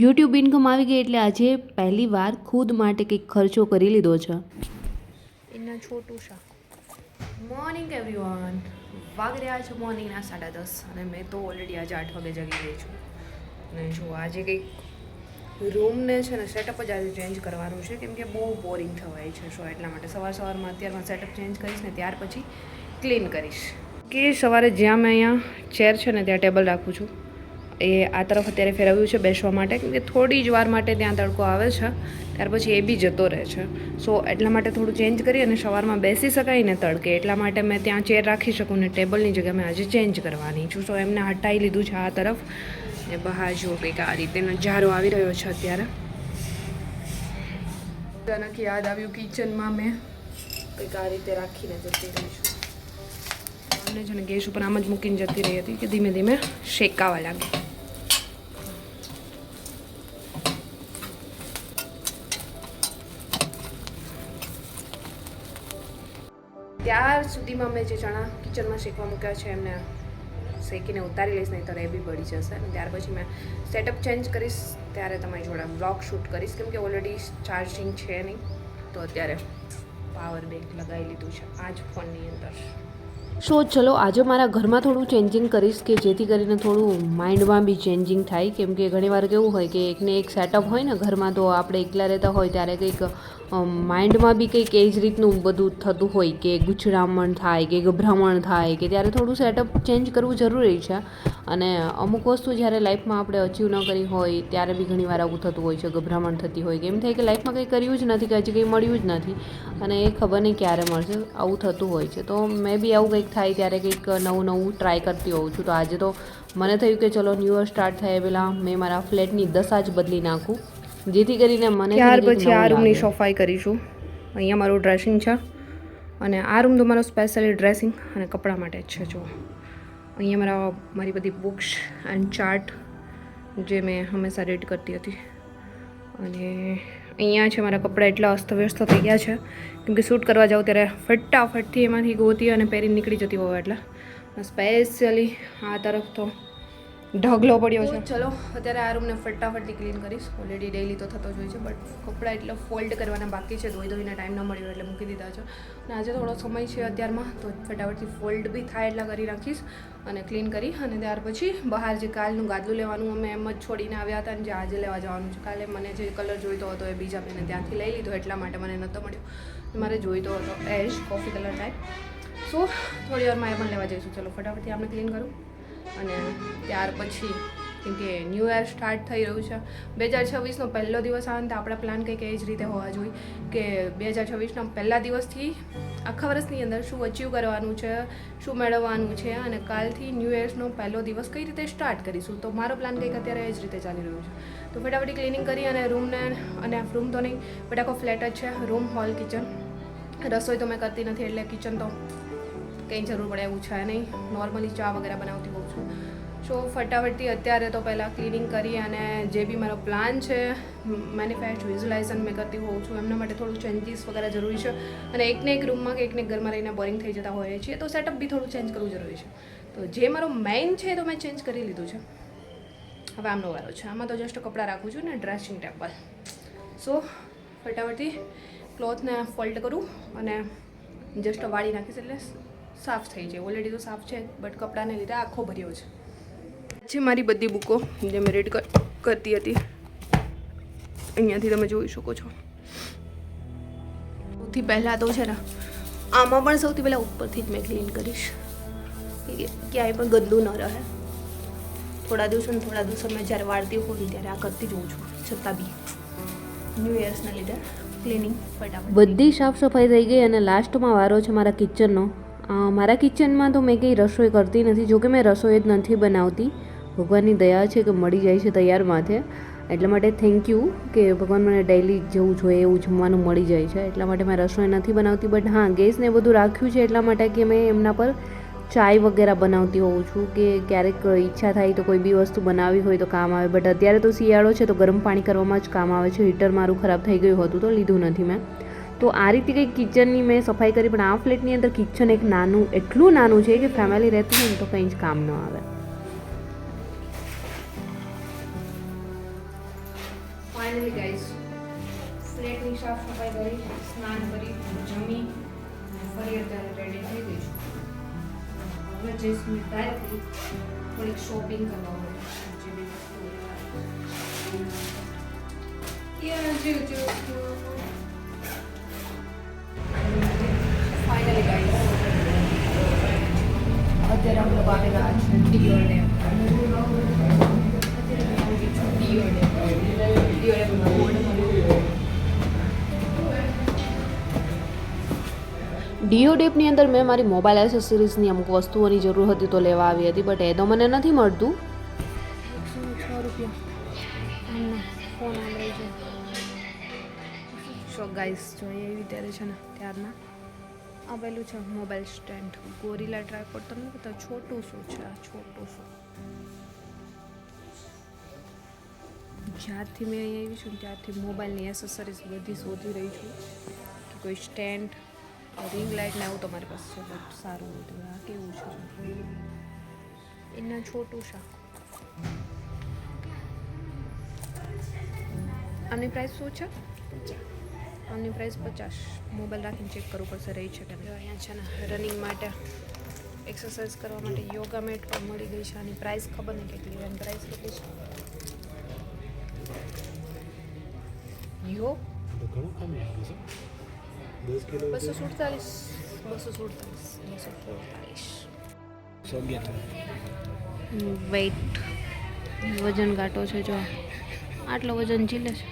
YouTube income આવી ગઈ એટલે આજે પહેલી વાર ખુદ માટે કંઈક ખર્ચો કરી લીધો છે. એના છોટું શા મોર્નિંગ એવરીવન, વાગી રહ્યા છે મોર્નિંગના 10:30 અને મેં તો ઓલરેડી આજે 8 વાગે જાગી ગઈ છું. અને જો આજે કંઈક રૂમને છે ને સેટઅપ જ આજે ચેન્જ કરવાનું છે, કેમ કે બહુ બોરિંગ થવાય છે. સો એટલા માટે સવારમાં અત્યારમાં સેટઅપ ચેન્જ કરીશ ને ત્યાર પછી ક્લીન કરીશ. કે સવારે જ્યાં મેં અહીંયા ચેર છે ને ત્યાં ટેબલ રાખું છું, એ આ તરફ અત્યારે ફેરવ્યું છે બેસવા માટે, કેમ કે થોડી જ વાર માટે ત્યાં તડકો આવે છે, ત્યાર પછી એ બી જતો રહે છે. સો એટલા માટે થોડું ચેન્જ કરી અને સવારમાં બેસી શકાય ને તડકે, એટલા માટે મેં ત્યાં ચેર રાખી શકું ને ટેબલની જગ્યાએ મેં આજે ચેન્જ કરવાની છું. સો એમને હટાવી લીધું છે આ તરફ, ને બહાર જો કંઈક આ રીતે નજારો આવી રહ્યો છે અત્યારે. અચાનક યાદ આવ્યું કિચનમાં મેં કંઈક આ રીતે રાખીને જતી રહી છું. અને છે ને ગેસ ઉપર આમ જ મૂકીને જતી રહી હતી કે ધીમે ધીમે શેકાવા લાગે. ત્યાર સુધીમાં મેં જે ચણા કિચનમાં શેકવા મૂક્યા છે એમને શેકીને ઉતારી લઈશ, નહીં તો એ બી બળી જશે. અને ત્યાર પછી મેં સેટઅપ ચેન્જ કરીશ, ત્યારે તમારી જોડે બ્લોગ શૂટ કરીશ, કેમ કે ઓલરેડી ચાર્જિંગ છે નહીં, તો અત્યારે પાવર બેંક લગાવી લીધું છે આ જ ફોનની અંદર. સો ચલો આજે મારા ઘરમાં થોડું ચેન્જિંગ કરીશ, કે જેથી કરીને થોડું માઇન્ડમાં બી ચેન્જિંગ થાય, કેમ કે ઘણીવાર કેવું હોય કે એકને એક સેટઅપ હોય ને ઘરમાં, તો આપણે એકલા રહેતા હોય ત્યારે કંઈક માઇન્ડમાં બી કંઈક એ જ રીતનું બધું થતું હોય, કે ગુચરામણ થાય કે ગભરામણ થાય, કે ત્યારે થોડું સેટઅપ ચેન્જ કરવું જરૂરી છે. અને અમુક વસ્તુ જ્યારે લાઈફમાં આપણે અચીવ ન કરી હોય ત્યારે બી ઘણીવાર આવું થતું હોય છે, ગભરામણ થતી હોય, કે એમ થાય કે લાઈફમાં કંઈ કર્યું જ નથી, કે હજી કંઈ મળ્યું જ નથી અને એ ખબર નહીં ક્યારે મળશે, આવું થતું હોય છે. તો મેં બી આવું કંઈક થાય ત્યારે કંઈક નવું ટ્રાય કરતી હોઉં છું. તો આજે તો મને થયું કે ચલો ન્યૂ યર સ્ટાર્ટ થાય પહેલાં મેં મારા ફ્લેટની દશા જ બદલી નાખું, જેથી કરીને મને ત્યાર પછી આ રૂમની સફાઈ કરીશું. અહીંયા મારું ડ્રેસિંગ છે અને આ રૂમ તો મારો સ્પેશિયલી ડ્રેસિંગ અને કપડાં માટે જ છે. જો અહીંયા મારી બધી બુક્સ એન્ડ ચાર્ટ જે મેં હંમેશા રીડ કરતી હતી, અને અહીંયા છે મારા કપડાં એટલા અસ્તવ્યસ્ત થઈ ગયા છે, કેમ કે શૂટ કરવા જાઉં ત્યારે ફટાફટથી એમાંથી ગોતી અને પહેરી નીકળી જતી હોય, એટલે સ્પેશિયલી આ તરફ તો ઢગલો પડ્યો છે. ચલો અત્યારે આ રૂમને ફટાફટથી ક્લીન કરીશ. ઓલરેડી ડેઈલી તો થતો જ હોય છે, બટ કપડાં એટલે ફોલ્ડ કરવાના બાકી છે, ધોઈને ટાઈમ ન મળ્યો એટલે મૂકી દીધા છે. અને આજે થોડો સમય છે અત્યારમાં, તો ફટાફટથી ફોલ્ડ બી થાય એટલા કરી રાખીશ અને ક્લીન કરી. અને ત્યાર પછી બહાર જે કાલનું ગાદલું લેવાનું અમે એમ જ છોડીને આવ્યા હતા, અને જે આજે લેવા જવાનું છે, કાલે મને જે કલર જોઈતો હતો એ બીજા મેં ત્યાંથી લઈ લીધો, એટલા માટે મને નહોતો મળ્યો. મારે જોઈતો હતો એશ કોફી કલર ટાઈપ. સો થોડી વારમાં એ પણ લેવા જઈશું. ચલો ફટાફટથી આપણે ક્લીન કરું અને ત્યાર પછી, કેમ કે ન્યૂ યર સ્ટાર્ટ થઈ રહ્યું છે, 2026નો પહેલો દિવસ આવે ને તો આપણા પ્લાન કંઈક એ જ રીતે હોવા જોઈએ, કે 2026ના પહેલા દિવસથી આખા વર્ષની અંદર શું અચીવ કરવાનું છે, શું મેળવવાનું છે, અને કાલથી ન્યૂ યર્સનો પહેલો દિવસ કઈ રીતે સ્ટાર્ટ કરીશું. તો મારો પ્લાન કંઈક અત્યારે એ જ રીતે ચાલી રહ્યો છે. તો ફટાફટી ક્લિનિંગ કરી અને રૂમને, અને રૂમ તો નહીં બટ આખો ફ્લેટ જ છે, રૂમ, હોલ, કિચન. રસોઈ તો મેં કરતી નથી, એટલે કિચન તો કંઈ જરૂર પડે એવું છે નહીં, નોર્મલી ચા વગેરે બનાવતી હોઉં છું. સો ફટાફટથી અત્યારે તો પહેલાં ક્લિનિંગ કરી અને જે બી મારો પ્લાન છે, મેનિફેસ્ટ વિઝ્યુલાઇઝેશન મેં કરતી હોઉં છું, એમના માટે થોડું ચેન્જીસ વગેરે જરૂરી છે. અને એકને એક રૂમમાં કે એકને એક ઘરમાં રહીને બોરિંગ થઈ જતા હોઈએ છીએ, તો સેટઅપ બી થોડું ચેન્જ કરવું જરૂરી છે. તો જે મારો મેઇન છે તો મેં ચેન્જ કરી લીધું છે. હવે આમનો વારો છે. આમાં તો જસ્ટ કપડાં રાખું છું ને ડ્રેસિંગ ટેબલ. સો ફટાફટથી ક્લોથને ફોલ્ડ કરું અને જસ્ટ વાળી નાખીશ એટલે સાફ થઈ જાય. ઓલરેડી તો સાફ છે, બટ કપડાને લીધે આખો ભર્યો છે. છે મારી બધી બુકો જે મેં રીડ કરતી હતી, અહીંયાથી તમે જોઈ શકો છો. સૌથી પહેલાં તો છે ને આમાં પણ સૌથી પહેલાં ઉપરથી જ મેં ક્લીન કરીશ, ક્યાંય પણ ગંદુ ન રહે. થોડા દિવસો મેં જ્યારે વાળતી હોઉં ત્યારે આ કરતી જ હોઉં છું, છતાં બી ન્યૂ યર્સના લીધે ક્લિનિંગ ફટાફટ બધી સાફ સફાઈ થઈ ગઈ. અને લાસ્ટમાં વારો છે મારા કિચનનો. મારા કિચનમાં તો મેં કંઈ રસોઈ કરતી નથી, જોકે મેં રસોઈ જ નથી બનાવતી. ભગવાનની દયા છે કે મળી જાય છે તૈયાર માથે, એટલા માટે થેન્ક યુ કે ભગવાન મને ડેઈલી જેવું જોઈએ એવું જમવાનું મળી જાય છે. એટલા માટે મેં રસોઈ નથી બનાવતી. બટ હા, ગેસને બધું રાખ્યું છે એટલા માટે કે મેં એમના પર ચાય વગેરે બનાવતી હોઉં છું, કે ક્યારેક ઈચ્છા થાય તો કોઈ બી વસ્તુ બનાવવી હોય તો કામ આવે. બટ અત્યારે તો શિયાળો છે તો ગરમ પાણી કરવામાં જ કામ આવે છે. હીટર મારું ખરાબ થઈ ગયું હતું તો લીધું નથી મેં. તો આ રીતે કંઈક કિચનની મેં સફાઈ કરી. પણ આ ફ્લેટની અંદર કિચન એક નાનું, એટલું નાનું છે કે ફેમિલી રહેતું હોય ને તો કંઈ જ કામ ન આવે. ફાઇનલી ગાઈસ ફ્લેટની સાફ સફાઈ કરી, સ્નાન કરી, જમી ફરી અત્યારે રેડી થઈ ગઈ છું. હવે જઈશ મેં ડાયરેક્ટલી થોડીક શોપિંગ કરવા માટે જે બી વસ્તુ ફાઇનલી ગાઈસ અત્યારે અમે લોકો આવી રહ્યા છે ડિયોર ડેમ. ડીઓ ડેપની અંદર મેં મારી મોબાઈલ એસેસરીઝની અમુક વસ્તુઓની જરૂર હતી તો લેવા આવી હતી, બટ એ તો મને નથી મળતું. 106 રૂપિયા ફોન આવી છે. સો ગાઈસ જોઈએ એવી ત્યારે છે ને ત્યારના આવેલું છે મોબાઈલ સ્ટેન્ડ. ગોરીલા ટ્રાયપોડ તમને બતા છોટું શું છે, આ છોટું શું. જ્યારથી મેં અહીંયા આવી છું ત્યારથી મોબાઈલની એસેસરીઝ બધી શોધી રહી છું કે કોઈ સ્ટેન્ડ, રિંગ લાઇટ ને આવું તમારી પાસે છે બહુ સારું હતું. આ કેવું છે એના છોટું શાક. આની પ્રાઇસ શું છે? આની પ્રાઇસ 50. મોબાઈલ રાખીને ચેક કરવું પડશે રહી છે કે નહીં. અહીંયા છે ને રનિંગ માટે એક્સરસાઇઝ કરવા માટે યોગા મેટ પણ મળી ગઈ છે. આની પ્રાઇસ ખબર નહીં કેટલી, એની પ્રાઇસ કેટલી છે? યો 247 વેઇટ વજન ઘાટો છે. જો આટલો વજન ઝીલે છે,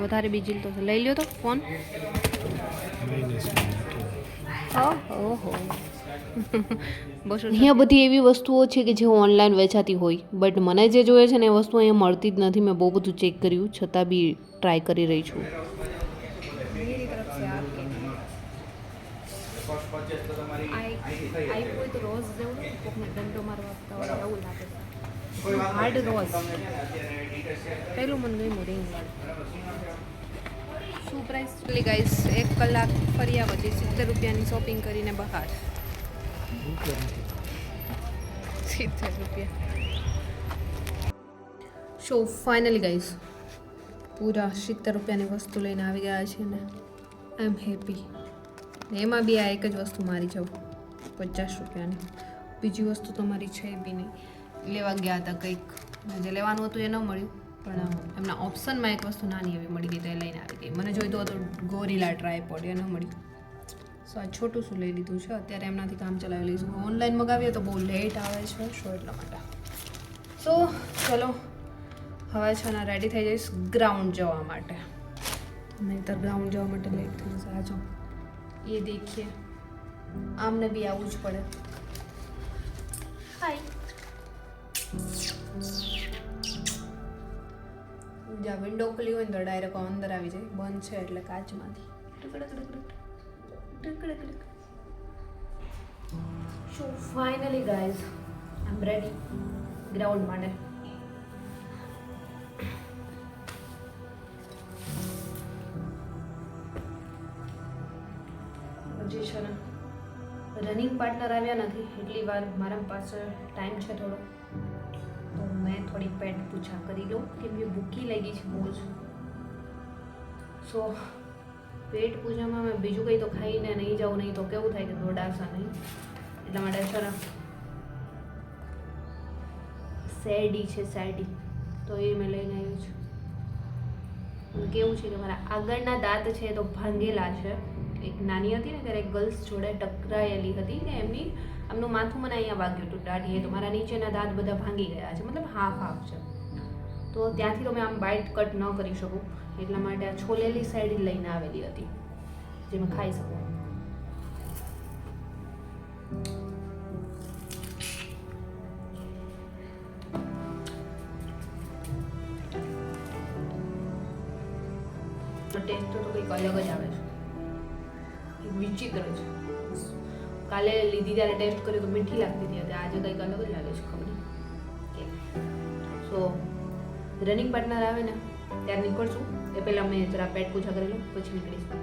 વધારે બી ઝીલતો છે. લઈ લ્યો તો ફોન. ઓહો અહીંયા બધી એવી વસ્તુઓ છે કે જે ઓનલાઈન વેચાતી હોય, બટ મને જે જોઈએ છે ને એ વસ્તુ અહીંયા મળતી જ નથી. મેં બહુ બધું ચેક કર્યું છતાં બી ટ્રાય કરી રહી છું. હાર્ડ રોઝ પહેલું મને ગયું રિંગ વાળું. શું પ્રાઇસ ગાઈસ? 1 કલાક ફર્યા પછી 70 રૂપિયાની શોપિંગ કરીને બહાર. 70 રૂપિયા. સો ફાઇનલી ગાઈસ પૂરા 70 રૂપિયાની વસ્તુ લઈને આવી ગયા છે ને આઈ એમ હેપી. ને એમાં બી આ એક જ વસ્તુ મારી જાઉં 50 રૂપિયાની. બીજી વસ્તુ તો મારી છે બી નહીં. લેવા ગયા હતા કંઈક, જે લેવાનું હતું એ ન મળ્યું, પણ એમના ઓપ્શનમાં એક વસ્તુ નાની એવી મળી ગઈ તો એ લઈને આવી ગઈ. મને જોઈતું હતું ગોરીલા ટ્રાયપોડ, એ ન મળ્યું. સો આ છોટું શું લઈ લીધું છે. અત્યારે એમનાથી કામ ચલાવી લઈશું. ઓનલાઈન મગાવીએ તો બહુ લેટ આવે છે શો એટલા માટે. સો ચલો હવે છે ને રેડી થઈ જઈશ ગ્રાઉન્ડ જવા માટે. નહીંતર ગ્રાઉન્ડ જવા માટે લેટ થઈ જશે. આ જો એ દેખીએ, આમને બી આવવું જ પડે. હાય જ્યાં વિન્ડો ખુલી હોય ને તો ડાયરેક્ટ અંદર આવી જાય. બંધ છે એટલે કાચમાંથી so finally guys I am ready ground માટે. હજી છે ને રનિંગ પાર્ટનર આવ્યા નથી એટલી વાર મારા પાસે ટાઈમ છે થોડો, તો મેં થોડી પેટ પૂછા કરી લઉં કેમ કે ભૂખી લાગી છે બહુ જ. સો પેટ પૂજામાં મેં બીજું કંઈ તો ખાઈને નહીં જાઉં, નહીં તો કેવું થાય કે દોડાવશા નહીં. એટલા માટે છે ને શેરડી છે, શેરડી તો એ મેં લઈને આવ્યું છું. કેવું છે કે મારા આગળના દાંત છે તો ભાંગેલા છે. એક નાની હતી ને ત્યારે એક ગર્લ્સ જોડે ટકરાયેલી હતી ને એમનું માથું મને અહીંયા વાગ્યું હતું દાઢીએ, તો મારા નીચેના દાંત બધા ભાંગી ગયા છે, મતલબ હાફ હાફ છે. તો ત્યાંથી તો મેં આમ બાઇટ કટ ન કરી શકું એટલા માટે આ છોલેલી સાઈડ લઈને આવેલી હતી જે મેં ખાઈ શકું. ટેસ્ટ તો કંઈક અલગ જ આવે છે, વિચિત્ર છે. કાલે લીધી ત્યારે ટેસ્ટ કર્યો તો મીઠી લાગતી હતી, આજે કંઈક અલગ જ લાગે છે, ખબર નહીં. સો રનિંગ પાર્ટનર આવે ને ત્યારે નીકળશું એ પહેલાં મેં જરા પેટ પૂછા કરી લઉં પછી નીકળીશું.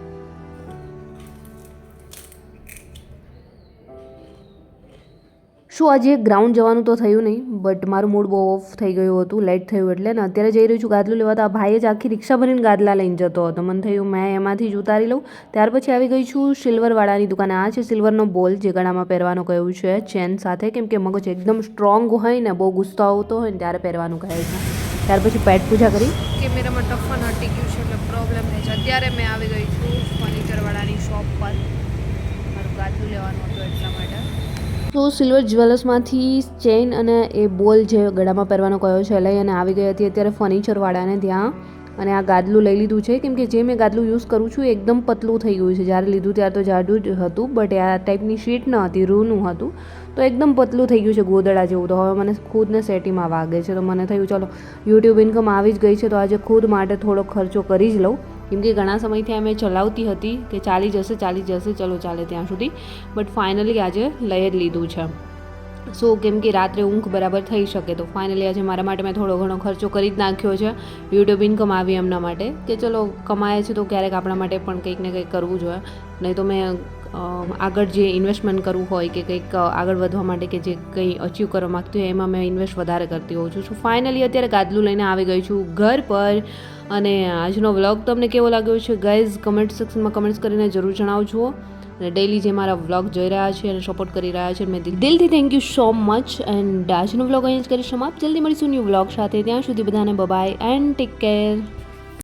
શું આજે ગ્રાઉન્ડ જવાનું તો થયું નહીં, બટ મારું મૂડ બહુ ઓફ થઈ ગયું હતું, લેટ થયું એટલે ને અત્યારે જઈ રહી છું ગાદલું લેવા. તો આ ભાઈએ જ આખી રિક્ષા ભરીને ગાદલા લઈને જતો હતો. મને થયું મેં એમાંથી જ ઉતારી લઉં. ત્યાર પછી આવી ગઈ છું સિલ્વરવાળાની દુકાને. આ છે સિલ્વરનો બોલ જે ગળામાં પહેરવાનો કહ્યું છે ચેન સાથે, કેમ કે મગજ એકદમ સ્ટ્રોંગ હોય ને, બહુ ગુસ્સો આવતો હોય ને ત્યારે પહેરવાનું કહે છે. ત્યાર પછી પેટ પૂજા કરી. કેમેરામાં ટફન હટી ગયું છે એટલે પ્રોબ્લેમ થાય છે. અત્યારે મેં આવી ગઈ છું ફર્નિચરવાળાની શોપ પર, મારું ગાદલું લેવાનું હતું એટલા માટે. તો સિલ્વર જ્વેલર્સમાંથી ચેઇન અને એ બોલ જે ગળામાં પહેરવાનો કયો છે લઈ અને આવી ગઈ હતી અત્યારે ફર્નિચરવાળાને ત્યાં. અને આ ગાદલું લઈ લીધું છે, કેમ કે જે મેં ગાદલું યુઝ કરું છું એ એકદમ પતલું થઈ ગયું છે. જ્યારે લીધું ત્યારે તો જાડું જ હતું, બટ આ ટાઈપની શીટ ન હતી, રૂનું હતું, તો એકદમ પતલું થઈ ગયું છે ગોદડા જેવું. તો હવે મને ખુદને સેટીમાં વાગે છે. તો મને થયું ચલો યુટ્યુબ ઇન્કમ આવી જ ગઈ છે તો આજે ખુદ માટે થોડો ખર્ચો કરી જ લઉં, કેમ કે ઘણા સમયથી અમે ચલાવતી હતી કે ચાલી જશે ચલો ચાલે ત્યાં સુધી, બટ ફાઇનલી આજે લઈ જ લીધું છે. સો કેમ કે રાત્રે ઊંઘ બરાબર થઈ શકે, તો ફાઇનલી આજે મારા માટે મેં થોડો ઘણો ખર્ચો કરી જ નાખ્યો છે. યુટ્યુબ ઇન્કમ આવી એમના માટે કે ચલો કમાય છે તો ક્યારેક આપણા માટે પણ કંઈક ને કંઈક કરવું જોઈએ. નહીં તો મેં આગળ જે ઇન્વેસ્ટમેન્ટ કરવું હોય કે કંઈક આગળ વધવા માટે કે જે કંઈ અચીવ કરવા માગતી હોય એમાં મેં ઇન્વેસ્ટ વધારે કરતી હોઉં છું. સો ફાઇનલી અત્યારે ગાદલું લઈને આવી ગઈ છું ઘર પર. અને આજનો વ્લોગ તમને કેવો લાગ્યો છે ગાઈઝ, કમેન્ટ સેક્શનમાં કમેન્ટ્સ કરીને જરૂર જણાવજો. અને ડેલી જે મારા વ્લોગ જોઈ રહ્યા છે અને સપોર્ટ કરી રહ્યા છે, મેં દિલથી thank you so much. And આજનો વ્લોગ અહીં જ કરીશ સમાપ્ત. જલ્દી મળીશું ન્યૂ વ્લોગ સાથે. ત્યાં સુધી બધાને બાય એન્ડ ટેક કેર.